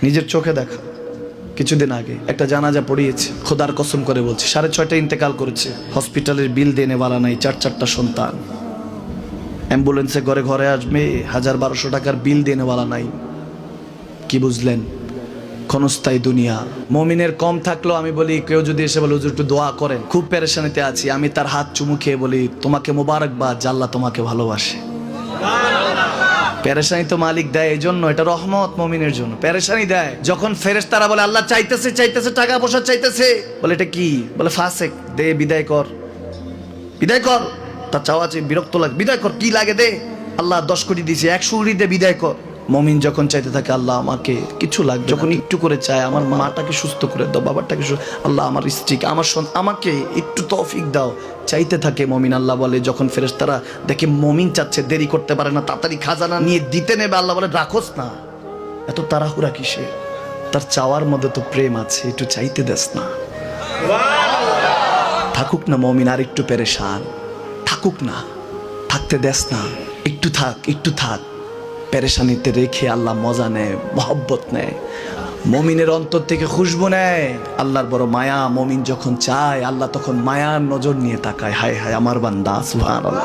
নিজের চোখে দেখা। কিছুদিন আগে একটা জানাজা পড়িয়েছে, খোদার কসম করে বলছে 6:30 ইন্তেকাল করেছে। হসপিটালের বিল দেনেওয়ালা নাই, 4 সন্তান। অ্যাম্বুলেন্সে ঘরে ঘরে আসবে, 1000-1200 টাকার বিল দেনেওয়ালা নাই। কি বুঝলেন? ক্ষণস্থায়ী দুনিয়া। মুমিনের কম থাকলেও আমি বলি, কেউ যদি এসে বলে হুজুর একটু দোয়া করেন, খুব পেরেশানিতে আছি, আমি তার হাত চুমু খেয়ে বলি তোমাকে মোবারকবাদ, আল্লাহ তোমাকে ভালোবাসে। পেরেশানি তো মালিক দেয়, এই জন্য এটা রহমত মুমিনের জন্য। পেরেশানি দেয় যখন ফেরেশতারা বলে আল্লাহ চাইতেছে চাইতেছে, টাকা পয়সা চাইতেছে, বলে এটা কি? বলে ফাসেক, দে বিদায় কর, বিদায় কর। তার চাওয়া চেয়ে বিরক্ত লাগে, বিদায় কর, কি লাগে দে। আল্লাহ 10 কোটি দিয়েছে, 100 কোটি দিয়ে বিদায় কর। মুমিন যখন চাইতে থাকে আল্লাহ আমাকে কিছু লাগবে, যখন একটু করে চায় আমার মাটাকে সুস্থ করে দাও, বাবাটাকে আল্লাহ আমার স্ত্রীকে, আমার আমাকে একটু তৌফিক দাও, চাইতে থাকে মুমিন। আল্লাহ বলে যখন ফেরেশতারা দেখে মুমিন চাচ্ছে, দেরি করতে পারে না, তাড়াতাড়ি খাজানা নিয়ে দিতে নেবে, আল্লাহ বলে রাখোস না, এত তাড়াহুড়া কিসের? তার চাওয়ার মধ্যে তো প্রেম আছে, একটু চাইতে দেস না। থাকুক না মুমিন আর একটু পেরেশান, থাকুক না, থাকতে দেস না, একটু থাক, একটু থাক। পেরেশানিতে রেখে আল্লাহ মজা নেয়, মহব্বত নেয়, মুমিনের অন্তর থেকে খুশবু নেয়। আল্লাহর বড় মায়া, মুমিন যখন চায় আল্লাহ তখন মায়ার নজর নিয়ে তাকায়, হায় হায় আমার বান্দা, সুবহানাল্লাহ।